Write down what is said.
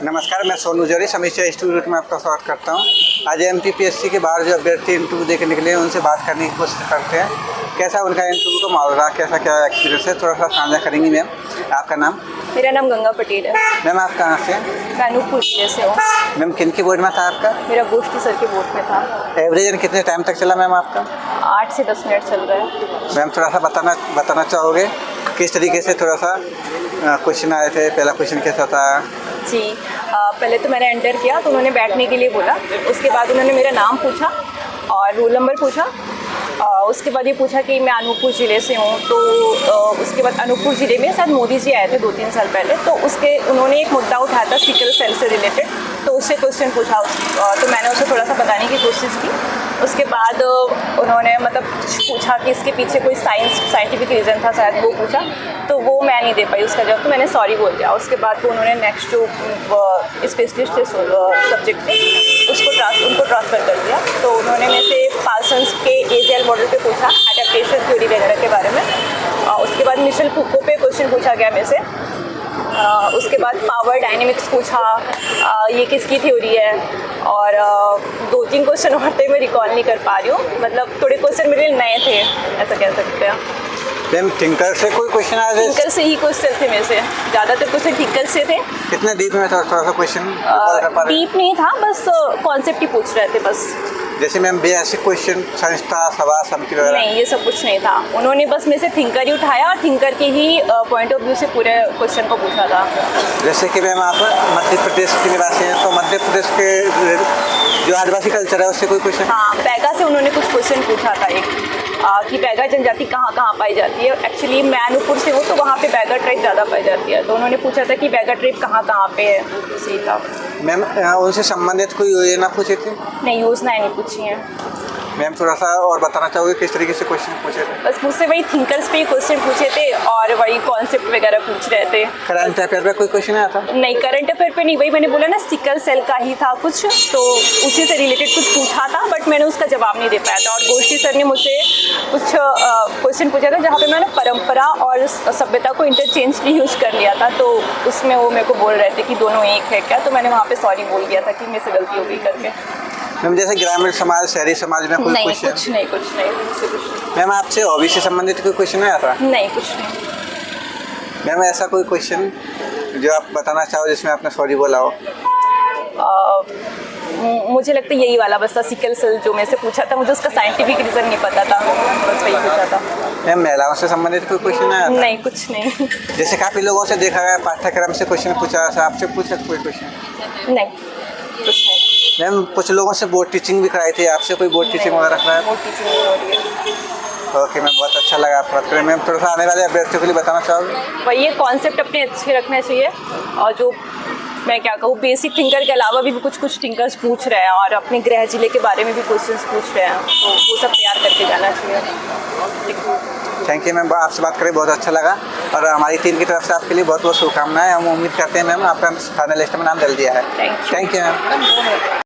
नमस्कार, मैं सोनू जौहरी समीक्षा इंस्टीट्यूट में आपका स्वागत करता हूं। आज एमपीपीएससी के बाहर जो अभ्यर्थी इंटरव्यू देकर निकले हैं उनसे बात करने की कोशिश करते हैं। कैसा उनका इंटरव्यू का माहौल रहा, कैसा क्या एक्सपीरियंस है, थोड़ा सा साझा करेंगी मैम। आपका नाम? मेरा नाम गंगा पटेल है। मैम आप कहाँ से? मैं अनूपपुर जिले से हूँ। मैम किन की बोर्ड में था आपका? मेरा गोष्ठी सर के बोर्ड में था। एवरेज कितने टाइम तक चला मैम आपका? 8 से 10 मिनट चल रहा है। मैम थोड़ा सा बताना चाहोगे किस तरीके से थोड़ा सा क्वेश्चन आए थे? पहला क्वेश्चन कैसा था? जी, पहले तो मैंने एंटर किया तो उन्होंने बैठने के लिए बोला। उसके बाद उन्होंने मेरा नाम पूछा और रोल नंबर पूछा। उसके बाद ये पूछा कि मैं अनूपपुर ज़िले से हूँ। तो उसके बाद अनूपपुर ज़िले में शायद मोदी जी आए थे 2-3 साल पहले, तो उसके उन्होंने एक मुद्दा उठाया था सिकल सेल से रिलेटेड, तो उससे क्वेश्चन पूछा। तो मैंने उसे थोड़ा सा बताने की कोशिश की। उसके बाद उन्होंने मतलब पूछा कि इसके पीछे कोई साइंटिफिक रीज़न था शायद, वो पूछा, तो वो मैं नहीं दे पाई उसका जवाब, तो मैंने सॉरी बोल दिया। उसके बाद तो उन्होंने नेक्स्ट जो स्पेशलिस्ट सब्जेक्ट थे उनको ट्रांसफ़र कर दिया। तो उन्होंने मेरे से पार्सन्स के AGL मॉडल पे पूछा, एडेप्टेशन थ्योरी वगैरह के बारे में। उसके बाद मिशेल फूको पे क्वेश्चन पूछा गया मेरे से। उसके बाद पावर डायनेमिक्स पूछा, ये किसकी थ्योरी है, और 2-3 क्वेश्चन और थे, मैं रिकॉल नहीं कर पा रही हूँ। मतलब थोड़े क्वेश्चन मेरे लिए नए थे, ऐसा कह सकते हैं। मैम थिंकर से कोई क्वेश्चन आया? थिंकर से ही क्वेश्चन थे मेरे से, ज़्यादातर क्वेश्चन थिंकर से थे। कितने डीप में था? थोड़ा सा क्वेश्चन डीप नहीं था, बस कॉन्सेप्ट ही पूछ रहे थे बस। जैसे मैम बेसिक क्वेश्चन संस्था सभा समिति वगैरह? नहीं, ये सब कुछ नहीं था। उन्होंने बस मेरे से थिंकर ही उठाया और थिंकर के ही पॉइंट ऑफ व्यू से पूरे क्वेश्चन को पूछा था। जैसे कि मैम आप मध्य प्रदेश के निवासी हैं, तो मध्य प्रदेश के जो आदिवासी कल्चर है उससे कोई क्वेश्चन? हाँ, बैगा से उन्होंने कुछ क्वेश्चन पूछा था एक, कि बैगा जनजाति कहाँ कहाँ पाई जाती है। एक्चुअली मैं अनूपपुर से हूँ, तो वहाँ पे बैगा ट्राइब ज़्यादा पाई जाती है, तो उन्होंने पूछा था कि बैगा ट्राइब कहाँ कहाँ पे है, सही था। मैम उनसे संबंधित कोई योजना पूछे थे? नहीं, योजनाएँ नहीं पूछी हैं। मैम थोड़ा सा और बताना चाहोगे किस तरीके से क्वेश्चन पूछे थे? बस मुझसे वही थिंकर्स पे ही क्वेश्चन पूछे थे और वही कॉन्सेप्ट वगैरह पूछ रहे थे। करंट अफेयर पे कोई क्वेश्चन आया था? नहीं, करंट अफेयर पे नहीं, वही मैंने बोला ना, सिकल सेल का ही था कुछ, तो उसी से रिलेटेड कुछ पूछा था, बट मैंने उसका जवाब नहीं दे पाया था। और गोष्ठी सर ने मुझसे कुछ क्वेश्चन पूछा था जहाँ पे मैंने परंपरा और सभ्यता को इंटरचेंजली यूज़ कर लिया था, तो उसमें वो मेरे को बोल रहे थे कि दोनों एक है क्या, तो मैंने वहाँ पे सॉरी बोल दिया था कि मेरे से गलती हो गई करके। मैम जैसे ग्रामीण समाज शहरी समाज में कोई नहीं, क्वेश्चन? कुछ नहीं। मैम आपसे हॉबी से संबंधित कोई क्वेश्चन आया था? नहीं, कुछ नहीं। मैम ऐसा कोई क्वेश्चन जो आप बताना चाहो जिसमें आपने सॉरी बोला हो? मुझे लगता है यही वाला बस था, सिकल सेल जो मेरे से पूछा था, मुझे उसका साइंटिफिक रीज़न नहीं पता था, बस वही पूछा था। मैम महिलाओं से संबंधित कोई क्वेश्चन आया था? नहीं, कुछ नहीं। जैसे काफ़ी लोगों से देखा गया पाठ्यक्रम से क्वेश्चन पूछा, आपसे पूछा कोई क्वेश्चन? नहीं, कुछ नहीं। मैम कुछ लोगों से बोर्ड टीचिंग भी कराई थी, आपसे कोई बोर्ड टीचिंग वगैरह कराया? बोर्ड टीचिंग नहीं हो रही है। ओके मैम, बहुत अच्छा लगा आपको बात करें। मैम थोड़ा सा आने वाले अभ्यर्थियों के लिए बताना चाहोगे? वही ये कॉन्सेप्ट अपने अच्छे रखना चाहिए, और जो मैं क्या कहूँ, बेसिक थिंकर के अलावा भी कुछ थिंकर्स पूछ रहे हैं और अपने गृह जिले के बारे में भी क्वेश्चंस पूछ रहे हैं, तो वो सब तैयार करके जाना चाहिए। थैंक यू मैम, आपसे बात करें बहुत अच्छा लगा, और हमारी टीम की तरफ से आपके लिए बहुत बहुत शुभकामनाएं। हम उम्मीद करते हैं मैम आपका फाइनल लिस्ट में नाम डल दिया है। Thank you ma'am.